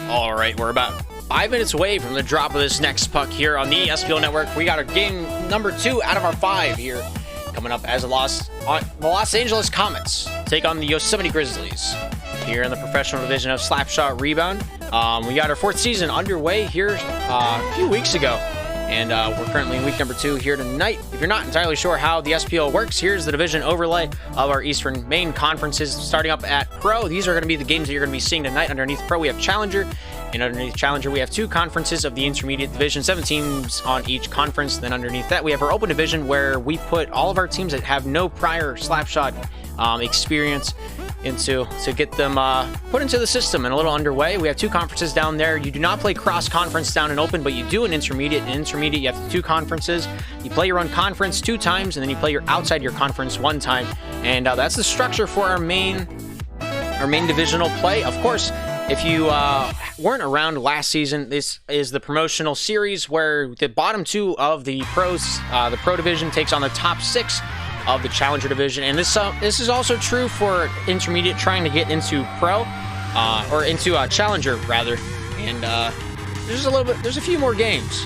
All right, we're about 5 minutes away from the drop of this next puck here on the SPL Network. We got our game number 2 out of our 5 here coming up as the Los Angeles Comets take on the Yosemite Grizzlies here in the professional division of Slapshot Rebound. We got our 4th season underway here a few weeks ago, and we're currently in week number 2 here tonight. If you're not entirely sure how the SPL works, here's the division overlay of our Eastern main conferences. Starting up at Pro, these are going to be the games that you're going to be seeing tonight. Underneath Pro, we have Challenger, and underneath Challenger, we have 2 conferences of the intermediate division, 7 teams on each conference. Then underneath that, we have our open division, where we put all of our teams that have no prior Slapshot experience to get them put into the system and a little underway. We have 2 conferences down there. You do not play cross-conference down in open, but you do in intermediate. In intermediate, you have 2 conferences. You play your own conference 2 times, and then you play your outside your conference 1 time. And that's the structure for our main divisional play. Of course, if you weren't around last season, this is the promotional series where the bottom 2 of the pros, the pro division takes on the top 6 of the Challenger division. And this is also true for intermediate trying to get into pro, or into Challenger rather. And there's a few more games.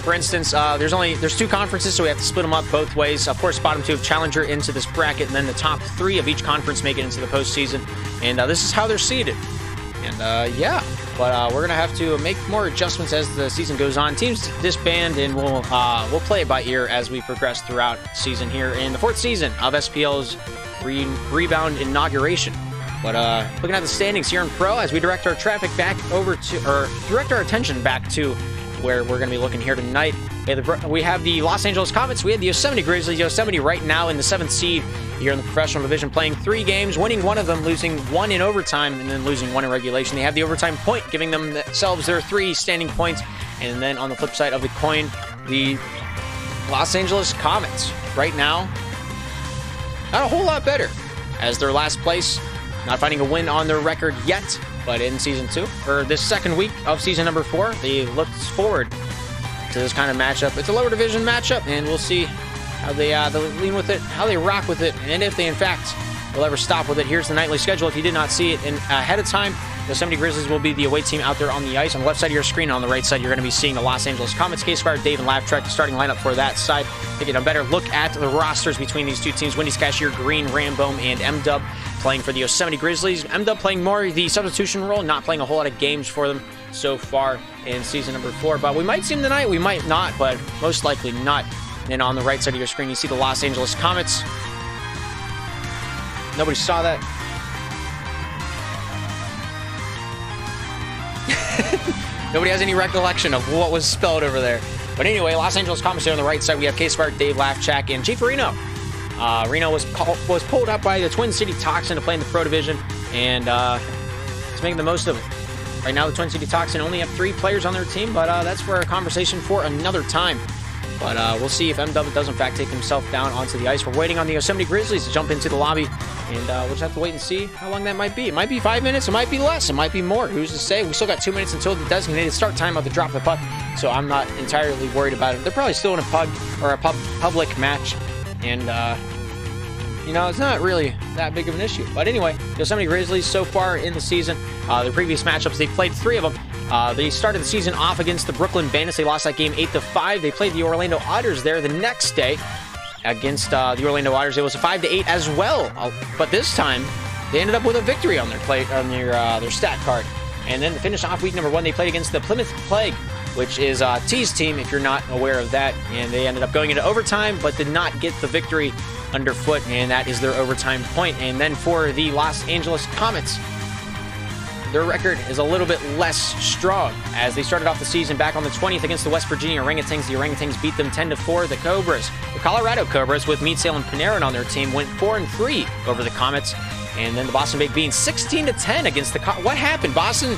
For instance, there's 2 conferences, so we have to split them up both ways. Of course, bottom 2 of Challenger into this bracket, and then the top 3 of each conference make it into the postseason. And this is how they're seeded. And yeah, but we're gonna have to make more adjustments as the season goes on. Teams disband, and we'll play it by ear as we progress throughout the season here in the 4th season of SPL's Rebound inauguration. But looking at the standings here in Pro, as we direct our traffic back over to, or direct our attention back to where we're going to be looking here tonight. We have the Los Angeles Comets. We have the Yosemite Grizzlies. Yosemite right now in the 7th seed here in the professional division, playing 3 games, winning 1 of them, losing 1 in overtime, and then losing 1 in regulation. They have the overtime point, giving themselves their 3 standing points. And then on the flip side of the coin, the Los Angeles Comets right now, not a whole lot better, as their last place, not finding a win on their record yet. But in season 2, or this second week of season number 4, they look forward to this kind of matchup. It's a lower division matchup, and we'll see how they lean with it, how they rock with it, and if they in fact will ever stop with it. Here's the nightly schedule. If you did not see it ahead of time, the Yosemite Grizzlies will be the away team out there on the ice. On the left side of your screen, on the right side, you're going to be seeing the Los Angeles Comets. Case-Fire, Dave, and Laugh Track, the starting lineup for that side. Taking a better look at the rosters between these 2 teams. Wendy's Cashier, Green, Rambone, and M-Dub playing for the Yosemite Grizzlies. M-Dub playing more the substitution role, not playing a whole lot of games for them so far in season number 4. But we might see him tonight, we might not, but most likely not. And on the right side of your screen, you see the Los Angeles Comets. Nobody saw that. Nobody has any recollection of what was spelled over there. But anyway, Los Angeles Comets here on the right side. We have Case-Fire, Dave, Laugh, Track, and Chief Reno. Reno was pulled up by the Twin City Toxin to play in the Pro Division, and he's making the most of it. Right now, the Twin City Toxin only have 3 players on their team, but that's for a conversation for another time. But we'll see if M-Dub does, in fact, take himself down onto the ice. We're waiting on the Yosemite Grizzlies to jump into the lobby, and we'll just have to wait and see how long that might be. It might be 5 minutes, it might be less, it might be more. Who's to say? We still got 2 minutes until the designated start time of the drop of the puck, so I'm not entirely worried about it. They're probably still in a public match, and you know, it's not really that big of an issue. But anyway, Yosemite Grizzlies so far in the season, the previous matchups, they played 3 of them. They started the season off against the Brooklyn Bandits. They lost that game 8-5. They played the Orlando Otters there the next day against the Orlando Otters. It was a 5-8 as well. But this time, they ended up with a victory on their stat card. And then to finish off week number 1, they played against the Plymouth Plague, which is T's team, if you're not aware of that. And they ended up going into overtime, but did not get the victory underfoot, and that is their overtime point. And then for the Los Angeles Comets, their record is a little bit less strong, as they started off the season back on the 20th against the West Virginia Orangutans. The Orangutans beat them 10-4. The Cobras, the Colorado Cobras, with Meat Sale and Panarin on their team, went 4-3 over the Comets. And then the Boston Baked Beans 16-10 against the what happened? Boston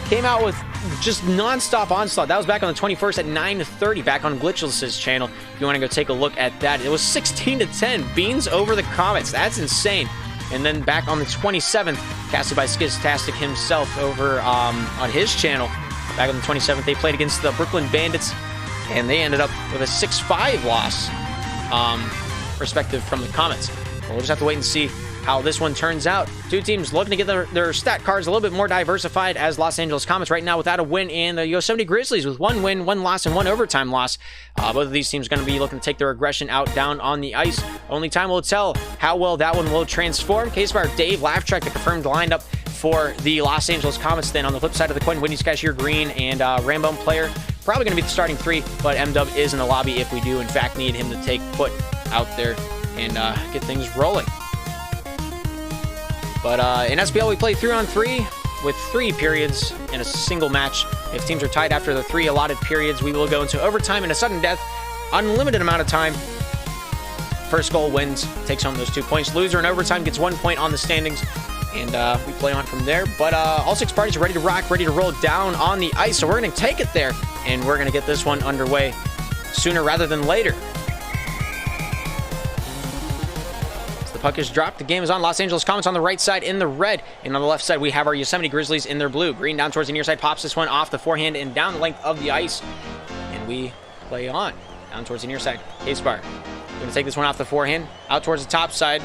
came out with just non-stop onslaught. That was back on the 21st at 9:30, back on Glitchless's channel. If you want to go take a look at that, it was 16-10. Beans over the Comets. That's insane. And then back on the 27th, casted by Skiztastic himself over on his channel, back on the 27th, they played against the Brooklyn Bandits, and they ended up with a 6-5 loss, respective from the Comets. We'll just have to wait and see how this one turns out. Two teams looking to get their stat cards a little bit more diversified as Los Angeles Comets right now without a win, and the Yosemite Grizzlies with 1 win, 1 loss, and 1 overtime loss. Both of these teams going to be looking to take their aggression out down on the ice. Only time will tell how well that one will transform. K-Spire, Dave, Laugh Track, the confirmed lineup for the Los Angeles Comets. Then on the flip side of the coin, Wendy's Cashier, Green, and Rambo player. Probably going to be the starting 3, but M-Dub is in the lobby if we do in fact need him to take foot out there and get things rolling. But in SPL, we play 3-on-3 with 3 periods in a single match. If teams are tied after the 3 allotted periods, we will go into overtime and a sudden death, unlimited amount of time. First goal wins, takes home those 2 points. Loser in overtime gets 1 point on the standings, and we play on from there. But all 6 parties are ready to rock, ready to roll down on the ice, so we're going to take it there, and we're going to get this one underway sooner rather than later. The puck is dropped. The game is on. Los Angeles Comets on the right side in the red. And on the left side, we have our Yosemite Grizzlies in their blue. Green down towards the near side, pops this one off the forehand and down the length of the ice. And we play on. Down towards the near side. K-Spire. We're going to take this one off the forehand. Out towards the top side.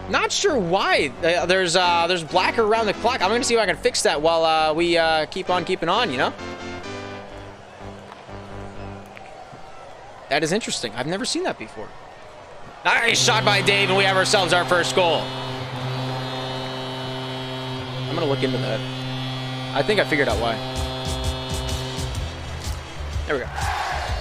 Not sure why. There's black around the clock. I'm going to see if I can fix that while we keep on keeping on, you know? That is interesting. I've never seen that before. Nice shot by Dave, and we have ourselves our first goal. I'm going to look into that. I think I figured out why. There we go.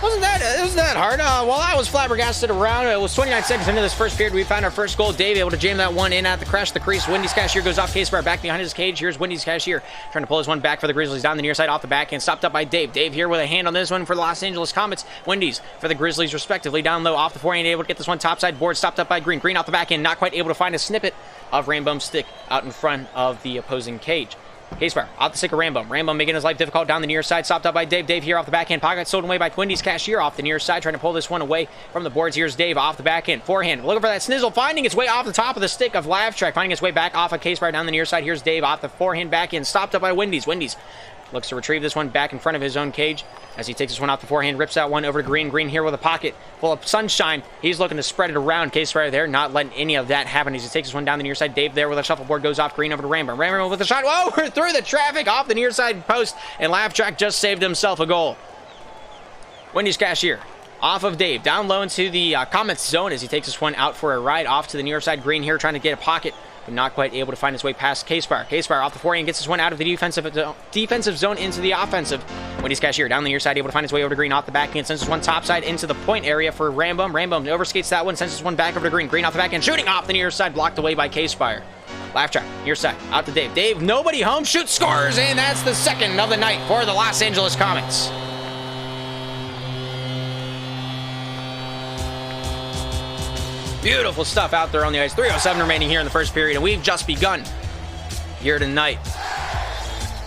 It wasn't that hard. While I was flabbergasted around, it was 29 seconds into this first period. We found our first goal. Dave able to jam that one in at the crash the crease. Wendy's Cashier goes off. K-Spire back behind his cage. Here's Wendy's Cashier trying to pull his one back for the Grizzlies down the near side off the back and stopped up by Dave. Dave here with a hand on this one for the Los Angeles Comets. Wendy's for the Grizzlies respectively. Down low off the forehand, able to get this one topside board. Stopped up by Green. Green off the back end, not quite able to find a snippet of Rambo's stick out in front of the opposing cage. K-Spire off the stick of Rambo. Rambo making his life difficult down the near side. Stopped up by Dave. Dave here off the backhand. Pocket stolen away by Wendy's Cashier off the near side. Trying to pull this one away from the boards. Here's Dave off the backhand. Forehand. Looking for that snizzle. Finding its way off the top of the stick of Laugh Track. Finding its way back off of K-Spire down the near side. Here's Dave off the forehand backhand. Stopped up by Wendy's. Wendy's looks to retrieve this one back in front of his own cage as he takes this one off the forehand, rips that one over to Green. Green here with a pocket full of sunshine. He's looking to spread it around. K-Spire there, not letting any of that happen as he takes this one down the near side. Dave there with a shuffleboard goes off. Green over to Rambo. Rambo with a shot. Whoa, through the traffic off the near side post, and Laugh Track just saved himself a goal. Wendy's Cashier off of Dave, down low into the Comets zone as he takes this one out for a ride off to the near side. Green here trying to get a pocket, but not quite able to find his way past K-Spire. K-Spire off the forehand gets this one out of the defensive zone into the offensive. Wendy's Cashier down the near side, able to find his way over to Green off the backhand, sends this one topside into the point area for Rambo. Rambo overskates that one, sends this one back over to Green. Green off the backhand, shooting off the near side, blocked away by K-Spire. Laugh Track, near side, out to Dave. Dave, nobody home, shoots, scores, and that's the second of the night for the Los Angeles Comets. Beautiful stuff out there on the ice. 3:07 remaining here in the first period, and we've just begun here tonight.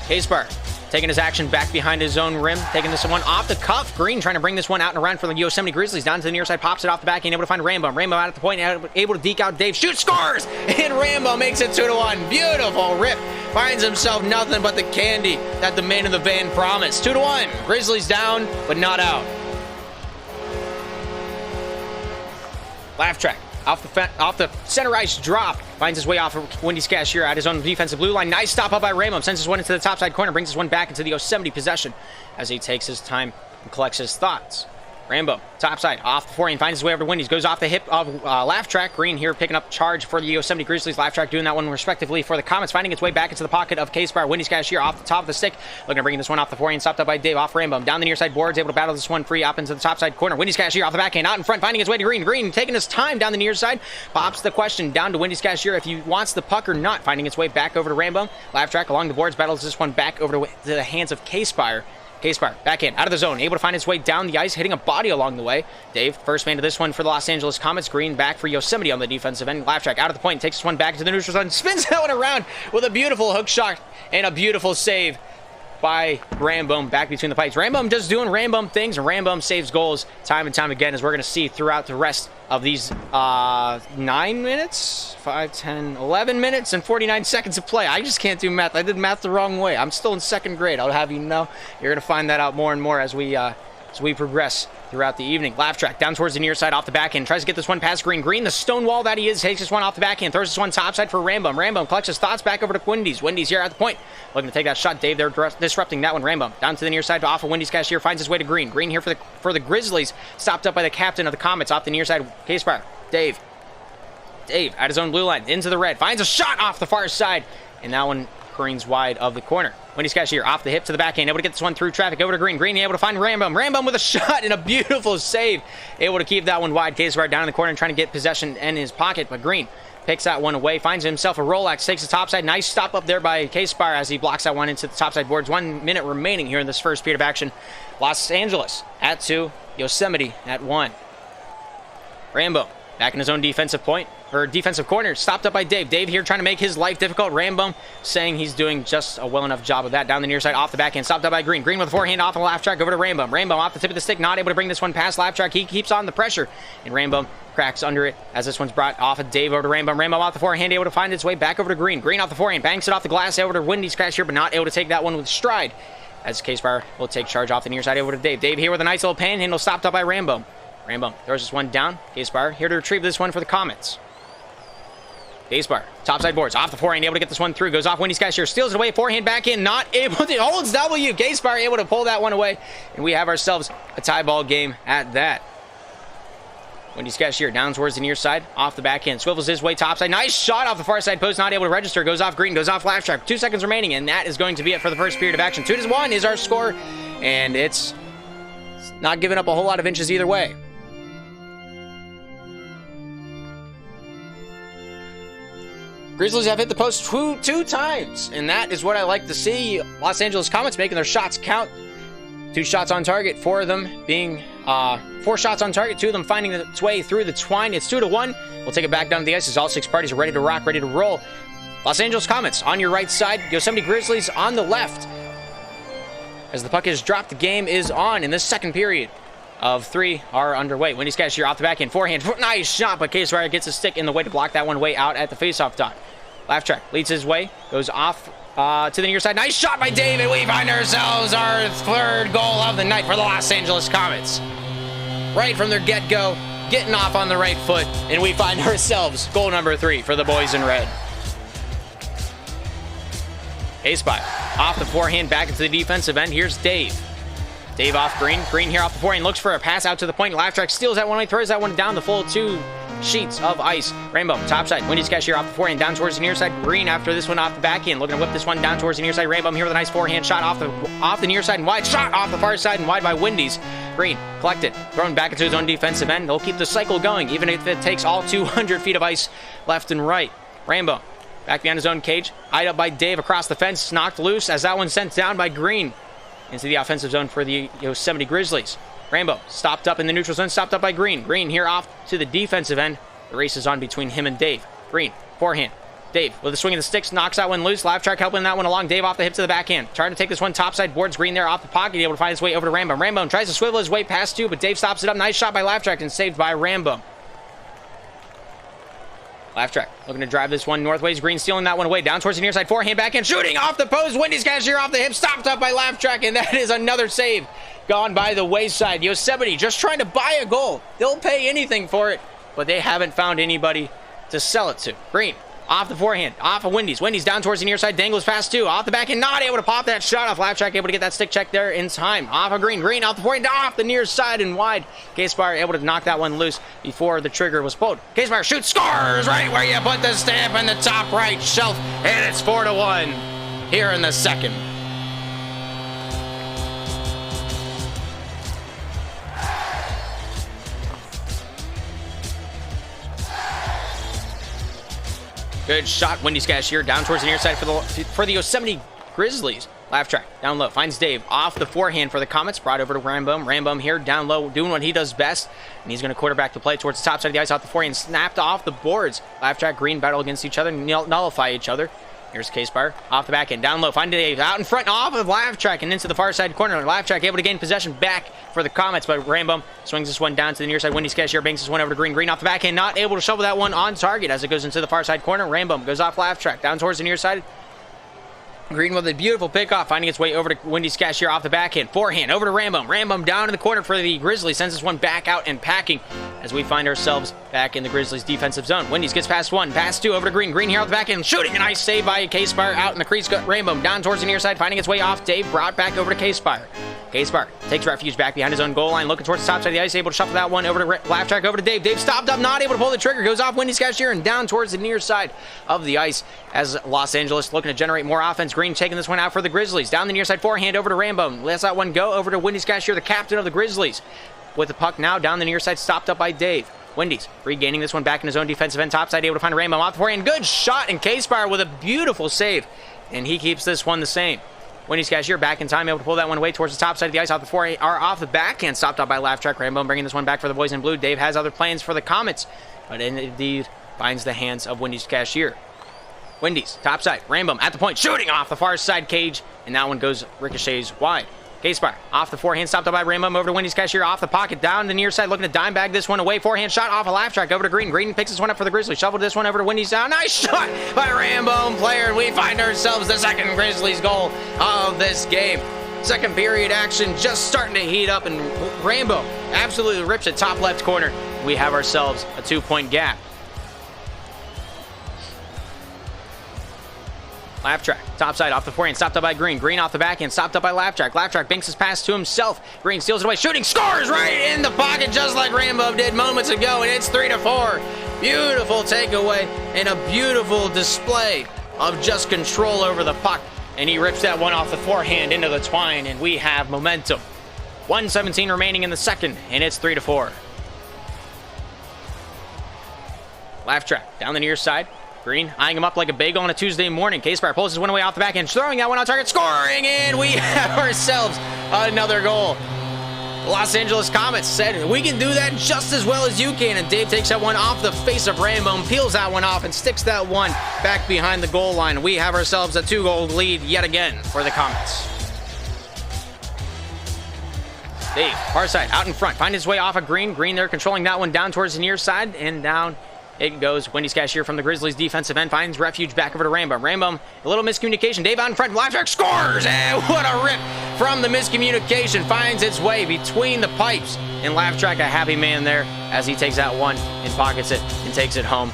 K-Spire taking his action back behind his own rim, taking this one off the cuff. Green trying to bring this one out and around for the Yosemite Grizzlies. Down to the near side, pops it off the back, and able to find Rambo. Rambo out at the point, able to deke out Dave. Shoots, scores, and Rambo makes it 2-1. Beautiful rip. Finds himself nothing but the candy that the man in the van promised. 2-1. Grizzlies down, but not out. Laugh Track off the center ice drop, finds his way off of Wendy's Cashier at his own defensive blue line. Nice stop up by Rambo. Sends this one into the topside corner, brings this one back into the Yosemite possession as he takes his time and collects his thoughts. Rambo, topside, off the forehand, finds his way over to Wendy's, goes off the hip of Laugh Track. Green here picking up charge for the Yosemite Grizzlies. Laugh Track doing that one respectively for the Comets, finding its way back into the pocket of K-Spire. Wendy's Cashier off the top of the stick, looking to bring this one off the forehand, stopped up by Dave, off Rambo. Down the near side boards, able to battle this one free up into the topside corner. Wendy's Cashier off the backhand, out in front, finding his way to Green. Green taking his time down the near side, pops the question down to Wendy's Cashier if he wants the puck or not, finding its way back over to Rambo. Laugh Track along the boards, battles this one back over to the hands of K-Spire. K-Spire, backhand, out of the zone, able to find his way down the ice, hitting a body along the way. Dave, first man to this one for the Los Angeles Comets. Green back for Yosemite on the defensive end. Laugh Track out of the point, takes this one back to the neutral zone, spins that one around with a beautiful hook shot and a beautiful save by Rambo back between the pipes. Rambo just doing Rambo things, and Rambo saves goals time and time again, as we're going to see throughout the rest of these 9 minutes, 5, 10, 11 minutes, and 49 seconds of play. I just can't do math. I did math the wrong way. I'm still in second grade. I'll have you know. You're going to find that out more and more as we progress throughout the evening. Laugh track down towards the near side off the backhand. Tries to get this one past Green. Green, the stone wall that he is, takes this one off the backhand. Throws this one topside for Rambum. Rambum collects his thoughts back over to Wendy's. Wendy's here at the point. Looking to take that shot. Dave there disrupting that one. Rambum down to the near side off of Wendy's cashier. Finds his way to Green. Green here for the Grizzlies. Stopped up by the captain of the Comets off the near side. K-Spire. Dave at his own blue line. Into the red. Finds a shot off the far side. And that one careen's wide of the corner. Wendy's cashier off the hip to the backhand, able to get this one through traffic over to Green. Green able to find Rambum. Rambum with a shot and a beautiful save. Able to keep that one wide. K-Spire down in the corner and trying to get possession in his pocket, but Green picks that one away, finds himself a Rolex, takes the topside. Nice stop up there by K-Spire as he blocks that one into the topside boards. 1 minute remaining here in this first period of action. Los Angeles at 2, Yosemite at 1. Rambum back in his own defensive point, or defensive corner, stopped up by Dave. Dave here trying to make his life difficult. Rambum saying he's doing just a well enough job of that. Down the near side, off the backhand, stopped up by Green. Green with a forehand off the laugh track over to Rambum. Rambum off the tip of the stick, not able to bring this one past laugh track. He keeps on the pressure, and Rambum cracks under it as this one's brought off of Dave over to Rambum. Rambum off the forehand, able to find its way back over to Green. Green off the forehand, banks it off the glass over to Wendy's crash here, but not able to take that one with stride. As K-Spire will take charge off the near side over to Dave. Dave here with a nice little panhandle, stopped up by Rambum. Rambum throws this one down. K-Spire here to retrieve this one for the Comets. K-Spire, topside boards, off the forehand, able to get this one through, goes off Wendy's cashier, steals it away, forehand back in, not able to, holds W, K-Spire able to pull that one away, and we have ourselves a tie ball game at that. Wendy's cashier down towards the near side, off the backhand, swivels his way topside, nice shot off the far side post, not able to register, goes off Green, goes off laugh track, 2 seconds remaining, and that is going to be it for the first period of action. 2-1 is our score, and it's not giving up a whole lot of inches either way. Grizzlies have hit the post two times, and that is what I like to see. Los Angeles Comets making their shots count. 2 shots on target, 4 of them being 4 shots on target, 2 of them finding its way through the twine. It's 2-1. We'll take it back down to the ice as all 6 parties are ready to rock, ready to roll. Los Angeles Comets on your right side, Yosemite Grizzlies on the left. As the puck is dropped, the game is on in this second period of 3 are underway. Wendy's cashier off the backhand, forehand, nice shot, but K-Spire gets a stick in the way to block that one way out at the faceoff dot. Laugh track leads his way, goes off to the near side. Nice shot by Dave, and we find ourselves our 3rd goal of the night for the Los Angeles Comets. Right from their get-go, getting off on the right foot, and we find ourselves goal number 3 for the boys in red. K-Spire off the forehand, back into the defensive end. Here's Dave. Dave off Green. Green here off the forehand, looks for a pass out to the point. Laugh track steals that one, throws that one down the full 2 sheets of ice. Rainbow, topside. Wendy's cashier off the forehand, down towards the near side. Green after this one off the backhand, looking to whip this one down towards the near side. Rainbow here with a nice forehand shot off the near side and wide. Shot off the far side and wide by Wendy's. Green collected, thrown back into his own defensive end. He'll keep the cycle going, even if it takes all 200 feet of ice left and right. Rainbow back behind his own cage, eyed up by Dave across the fence, knocked loose as that one sent down by Green into the offensive zone for the Yosemite Grizzlies. Rainbow stopped up in the neutral zone, stopped up by Green. Green here off to the defensive end. The race is on between him and Dave. Green, forehand. Dave with a swing of the sticks, knocks that one loose. Laugh track helping that one along. Dave off the hip to the backhand. Trying to take this one topside boards. Green there off the pocket, able to find his way over to Rambo. Rambo tries to swivel his way past 2, but Dave stops it up. Nice shot by Laugh track and saved by Rambo. Laugh track looking to drive this one northways. Green stealing that one away. Down towards the near side. Forehand backhand. Shooting off the post. Wendy's cashier off the hip. Stopped up by Laugh track. And that is another save gone by the wayside. Yosemite just trying to buy a goal. They'll pay anything for it. But they haven't found anybody to sell it to. Green off the forehand. Off of Wendy's. Wendy's down towards the near side. Dangles past 2. Off the backhand. Not able to pop that shot off. Laugh track able to get that stick check there in time. Off of Green. Green off the forehand. Off the near side and wide. K-Spire able to knock that one loose before the trigger was pulled. K-Spire shoots. Scores right where you put the stamp in the top right shelf. And it's 4-1 here in the second. Good shot, Wendy's cashier down towards the near side for the Yosemite Grizzlies. Laugh track down low, finds Dave off the forehand for the Comets, brought over to Rambum. Rambum here down low, doing what he does best, and he's going to quarterback the play towards the top side of the ice off the forehand, snapped off the boards. Laugh track, Green battle against each other, nullify each other. Here's K-Spire off the back end, down low, find Dave out in front, off of Laugh track and into the far side corner. Laugh track able to gain possession back for the Comets, but Rambum swings this one down to the near side. Wendy's cashier banks this one over to Green. Green off the back end, not able to shovel that one on target as it goes into the far side corner. Rambum goes off Laugh track down towards the near side. Green with a beautiful pickoff, finding its way over to Wendy's Cashier off the backhand. Forehand over to Rambone. Rambone down in the corner for the Grizzlies. Sends this one back out and packing as we find ourselves back in the Grizzlies' defensive zone. Wendy's gets past one, pass two over to Green. Green here off the backhand, shooting. A nice save by K-Spire out in the crease. Rambone down towards the near side, finding its way off Dave. Brought back over to K-Spire. K-Spire takes refuge back behind his own goal line, looking towards the top side of the ice, able to shuffle that one over to Laugh Track, over to Dave. Dave stopped up, not able to pull the trigger, goes off Wendy's Cashier and down towards the near side of the ice as Los Angeles looking to generate more offense. Green taking this one out for the Grizzlies. Down the near side forehand over to Rambone. Lets that one go over to Wendy's Cashier, the captain of the Grizzlies. With the puck now down the near side, stopped up by Dave. Wendy's regaining this one back in his own defensive end, topside, able to find a Rambone off the forehand. Good shot, and K-Spire with a beautiful save, and he keeps this one the same. Wendy's Cashier back in time, able to pull that one away towards the top side of the ice, off the forehand, or off the backhand, stopped up by Laugh Track. Rambone bringing this one back for the boys in blue. Dave has other plans for the Comets, but indeed finds the hands of Wendy's Cashier. Wendy's topside, Rambone at the point, shooting off the far side cage, and that one goes ricochets wide. K-Spire off the forehand, stopped up by Rambone over to Wendy's Cashier, off the pocket, down the near side, looking to dime bag this one away. Forehand shot off a Laugh Track over to Green. Green picks this one up for the Grizzlies, shuffled this one over to Wendy's down. Nice shot by Rambone player, and we find ourselves the second Grizzlies goal of this game. Second period action just starting to heat up, and Rambone absolutely rips it top left corner. We have ourselves a 2-point gap. Laugh Track, topside off the forehand, stopped up by Green. Green off the backhand, stopped up by Laugh Track. Laugh Track banks his pass to himself. Green steals it away, shooting, scores right in the pocket just like Rambone did moments ago, and it's 3-4. Beautiful takeaway and a beautiful display of just control over the puck. And he rips that one off the forehand into the twine, and we have momentum. 1:17 remaining in the second, and it's 3-4. Laugh Track down the near side. Green eyeing him up like a bagel on a Tuesday morning. K-Spire pulls his one away off the backhand, throwing that one on target, scoring, and we have ourselves another goal. The Los Angeles Comets said, we can do that just as well as you can, and Dave takes that one off the face of Rambone, peels that one off, and sticks that one back behind the goal line. We have ourselves a 2-goal lead yet again for the Comets. Dave, far side, out in front, find his way off of Green. Green there controlling that one down towards the near side, and down it goes. Wendy's Cashier from the Grizzlies defensive end finds refuge back over to Rambone. Rambone, a little miscommunication. Dave out in front. Laugh Track scores! And what a rip from the miscommunication. Finds its way between the pipes. And Laugh Track, a happy man there as he takes that one and pockets it and takes it home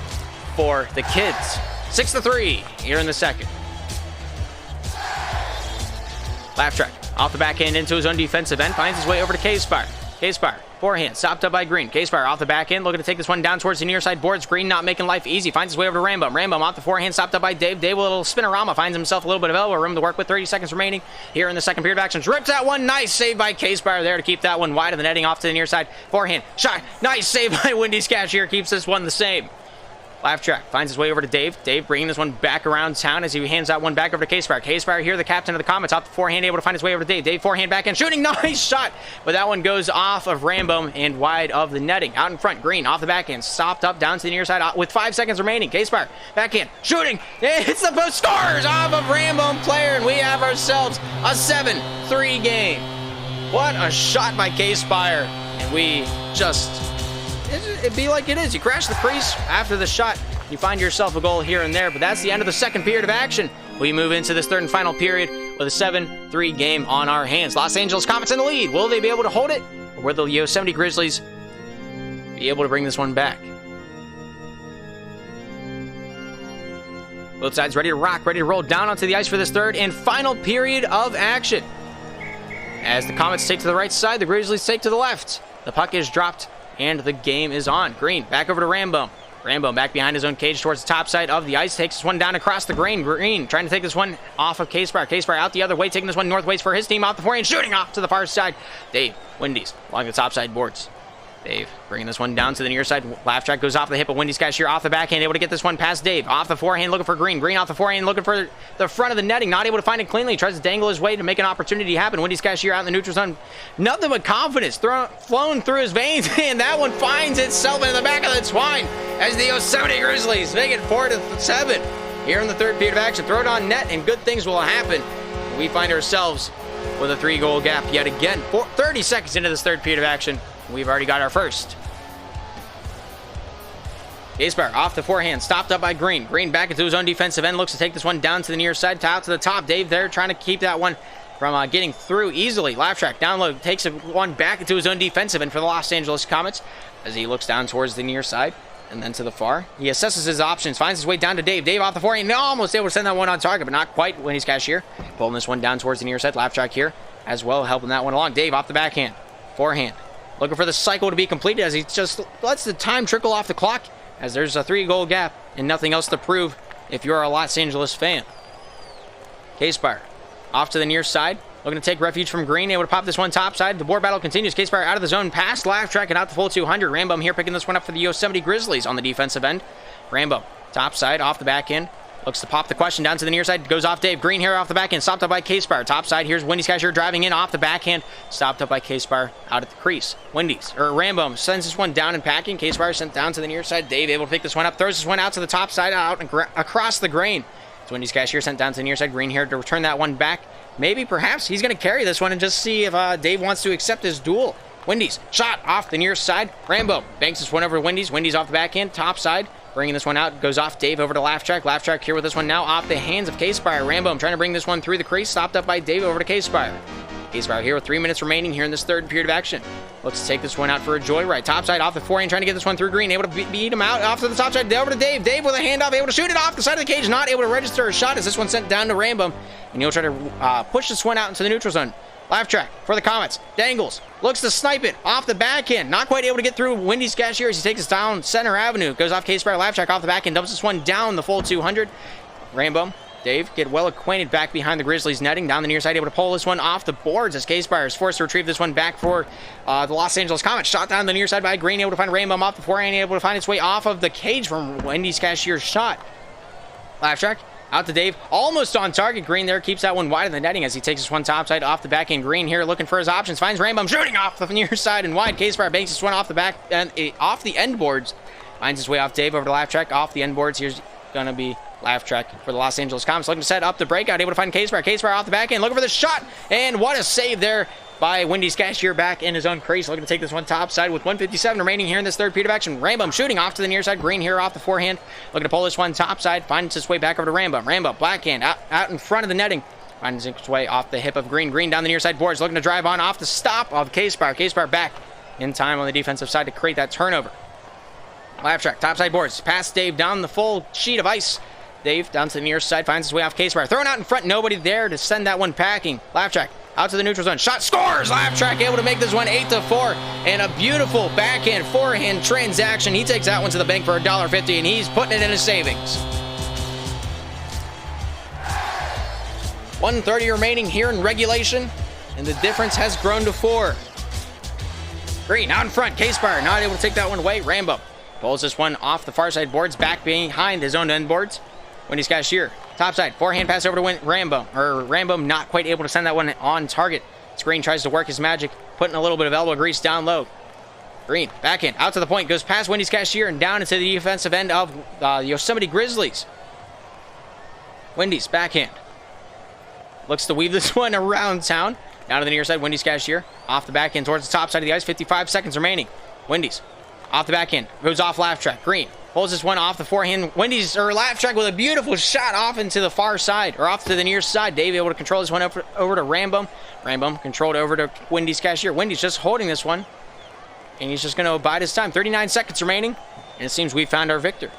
for the kids. 6-3 here in the second. Laugh Track off the backhand into his own defensive end. Finds his way over to K-Spire. K-Spire, forehand, stopped up by Green. K-Spire off the back end, looking to take this one down towards the near side boards. Green not making life easy. Finds his way over to Rambone. Rambone off the forehand, stopped up by Dave. Dave with a little spinorama. Finds himself a little bit of elbow room to work with. 30 seconds remaining here in the second period of actions. Rips that one. Nice save by K-Spire there to keep that one wide of the netting off to the near side. Forehand, shot. Nice save by Wendy's Cashier. Keeps this one the same. Laugh Track finds his way over to Dave. Dave bringing this one back around town as he hands that one back over to K-Spire. K-Spire here, the captain of the Comets, off the forehand, able to find his way over to Dave. Dave forehand back in, shooting, nice shot. But that one goes off of Rambone and wide of the netting. Out in front, Green off the backhand, stopped up down to the near side with 5 seconds remaining. K-Spire backhand, shooting, hits the post, scores off of Rambone player, and we have ourselves a 7-3 game. What a shot by K-Spire, and we just... It'd be like it is. You crash the crease after the shot. You find yourself a goal here and there, but that's the end of the second period of action. We move into this third and final period with a 7-3 game on our hands. Los Angeles Comets in the lead. Will they be able to hold it? Or will the Yosemite Grizzlies be able to bring this one back? Both sides ready to rock, ready to roll down onto the ice for this third and final period of action. As the Comets take to the right side, the Grizzlies take to the left. The puck is dropped and the game is on. Green back over to Rambone. Rambone back behind his own cage towards the top side of the ice. Takes this one down across the green. Green trying to take this one off of K-Spire. K-Spire out the other way, taking this one northways for his team off the forehand, shooting off to the far side. Dave, Wendy's along the top side boards. Dave bringing this one down to the near side. Laugh Track goes off the hip of Wendy's Cashier off the backhand, able to get this one past Dave. Off the forehand, looking for Green. Green off the forehand, looking for the front of the netting. Not able to find it cleanly. Tries to dangle his way to make an opportunity happen. Wendy's Cashier out in the neutral zone. Nothing but confidence flowing through his veins, and that one finds itself in the back of the twine as the Yosemite Grizzlies make it 4-7 here in the third period of action. Throw it on net, and good things will happen. We find ourselves with a 3-goal gap yet again. 30 seconds into this third period of action. We've already got our first. K-Spire off the forehand, stopped up by Green. Green back into his own defensive end, looks to take this one down to the near side, out to the top. Dave there trying to keep that one from getting through easily. Laugh track down low, takes one back into his own defensive end for the Los Angeles Comets as he looks down towards the near side and then to the far. He assesses his options, finds his way down to Dave. Dave off the forehand, almost able to send that one on target, but not quite. Wendy's Cashier pulling this one down towards the near side. Laugh track here as well, helping that one along. Dave off the backhand, forehand, looking for the cycle to be completed as he just lets the time trickle off the clock as there's a 3-goal gap and nothing else to prove if you're a Los Angeles fan. K-Spire off to the near side, looking to take refuge from Green, able to pop this one top side. The board battle continues. K-Spire out of the zone, past Laugh track and out the full 200. Rambo here picking this one up for the Yosemite Grizzlies on the defensive end. Rambo top side, off the back end. Looks to pop the question down to the near side. Goes off Dave. Green here off the back end. Stopped up by K-Spire. Top side. Here's Wendy's Cashier driving in off the backhand. Stopped up by K-Spire out at the crease. Rambo sends this one down and packing. K-Spire sent down to the near side. Dave able to pick this one up. Throws this one out to the top side, out and across the grain. So Wendy's Cashier sent down to the near side. Green here to return that one back. Maybe, perhaps, he's going to carry this one and just see if Dave wants to accept his duel. Wendy's shot off the near side. Rambo banks this one over to Wendy's. Wendy's off the backhand. Top side. Bringing this one out, goes off Dave over to Laugh track. Laugh track here with this one now off the hands of K-Spire. Rambo trying to bring this one through the crease, stopped up by Dave over to K-Spire. K-Spire here with 3 minutes remaining here in this third period of action. Looks to take this one out for a joyride. Top side off the forehand, trying to get this one through Green. Able to beat him out off to the top side. Over to Dave. Dave with a handoff, able to shoot it off the side of the cage. Not able to register a shot as this one sent down to Rambo. And he'll try to push this one out into the neutral zone. Laugh track for the Comets. Dangles. Looks to snipe it off the backhand. Not quite able to get through Wendy's Cashier as he takes us down Center Avenue. Goes off K-Spire. Laugh track off the backhand. Dumps this one down the full 200. Rambo, Dave get well acquainted back behind the Grizzlies netting. Down the near side, able to pull this one off the boards as K-Spire is forced to retrieve this one back for the Los Angeles Comets. Shot down the near side by Green. Able to find Rambo off the forehand. Able to find its way off of the cage from Wendy's Cashier's shot. Laugh track out to Dave, almost on target. Green there keeps that one wide of the netting as he takes this one topside off the backhand. Green here looking for his options, finds Rambo shooting off the near side and wide. K-Spire banks this one off the back and off the end boards. Finds his way off Dave over to Laugh track off the end boards. Here's gonna be Laugh track for the Los Angeles Comets, looking to set up the breakout, able to find K-Spire. K-Spire off the backhand, looking for the shot, and what a save there by Wendy's Cashier back in his own crease, looking to take this one topside with 1:57 remaining here in this third period of action. Rambo shooting off to the near side. Green here off the forehand, looking to pull this one topside, finds its way back over to Rambo. Rambo backhand out in front of the netting, finds its way off the hip of Green. Green down the near side boards, looking to drive on off the stop of K-Spire. K-Spire back in time on the defensive side to create that turnover. Laugh track, topside boards, past Dave down the full sheet of ice. Dave down to the near side, finds his way off K-Spire. Thrown out in front, nobody there to send that one packing. Laugh track out to the neutral zone. Shot scores! Laugh track able to make this one 8-4. And a beautiful backhand, forehand transaction. He takes that one to the bank for $1.50, and he's putting it in his savings. 1:30 remaining here in regulation, and the difference has grown to 4. Green out in front. K-Spire not able to take that one away. Rambo pulls this one off the far side boards, back behind his own end boards. Wendy's Cashier, topside, forehand pass over to Rambo. Rambo not quite able to send that one on target. Green tries to work his magic, putting a little bit of elbow grease down low. Green, backhand, out to the point, goes past Wendy's Cashier and down into the defensive end of the Yosemite Grizzlies. Wendy's backhand. Looks to weave this one around town. Down to the near side, Wendy's Cashier, off the backhand towards the top side of the ice, 55 seconds remaining. Wendy's off the backhand, goes off Laugh track. Green pulls this one off the forehand. Wendy's Laugh track with a beautiful shot off into the far side, or off to the near side. Dave able to control this one over to Rambo. Rambo controlled over to Wendy's Cashier. Wendy's just holding this one, and he's just going to abide his time. 39 seconds remaining, and it seems we found our victor.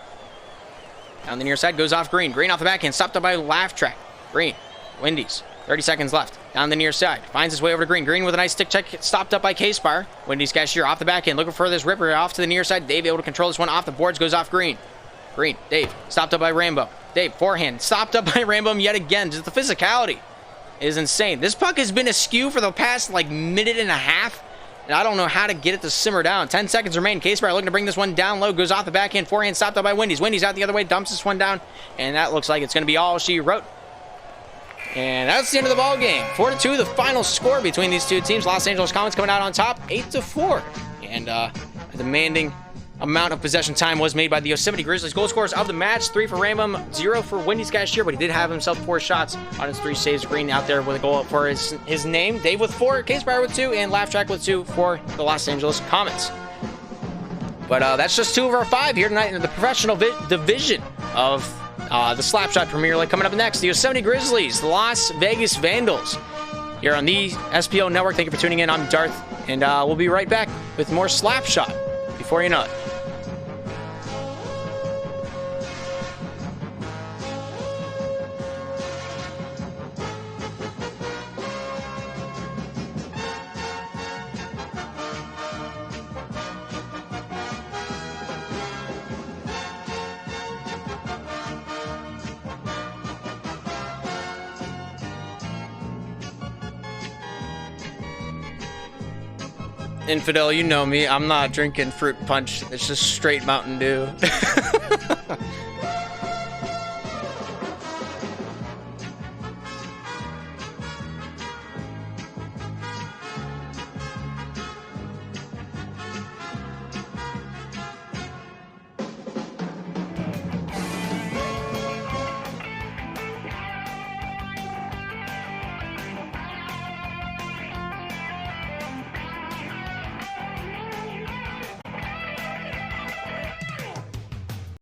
Down the near side goes off Green. Green off the backhand, stopped up by Laugh track. Green, Wendy's, 30 seconds left. Down the near side, finds his way over to Green. Green with a nice stick check, stopped up by K-Spire. Wendy's Cashier off the backhand, looking for this ripper off to the near side. Dave able to control this one off the boards, goes off Green. Green, Dave, stopped up by Rambo. Dave, forehand, stopped up by Rambo yet again. Just the physicality is insane. This puck has been askew for the past, minute and a half, and I don't know how to get it to simmer down. 10 seconds remain. K-Spire looking to bring this one down low, goes off the backhand, forehand, stopped up by Wendy's. Wendy's out the other way, dumps this one down, and that looks like it's going to be all she wrote. And that's the end of the ball game. 4-2, the final score between these two teams. Los Angeles Comets coming out on top, 8-4. And a demanding amount of possession time was made by the Yosemite Grizzlies. Goal scorers of the match: 3 for Rambo, 0 for Wendy's Cashier, but he did have himself 4 shots on his 3 saves. Green out there with a goal for his name. Dave with 4, K-Spire with 2, and Laugh track with 2 for the Los Angeles Comets. But that's just 2 of our 5 here tonight in the professional division of the Slapshot Premier League. Coming up next, the Yosemite Grizzlies, the Las Vegas Vandals, here on the SPO Network. Thank you for tuning in. I'm Darth, and we'll be right back with more Slapshot before you know it. Infidel, you know me. I'm not drinking fruit punch. It's just straight Mountain Dew.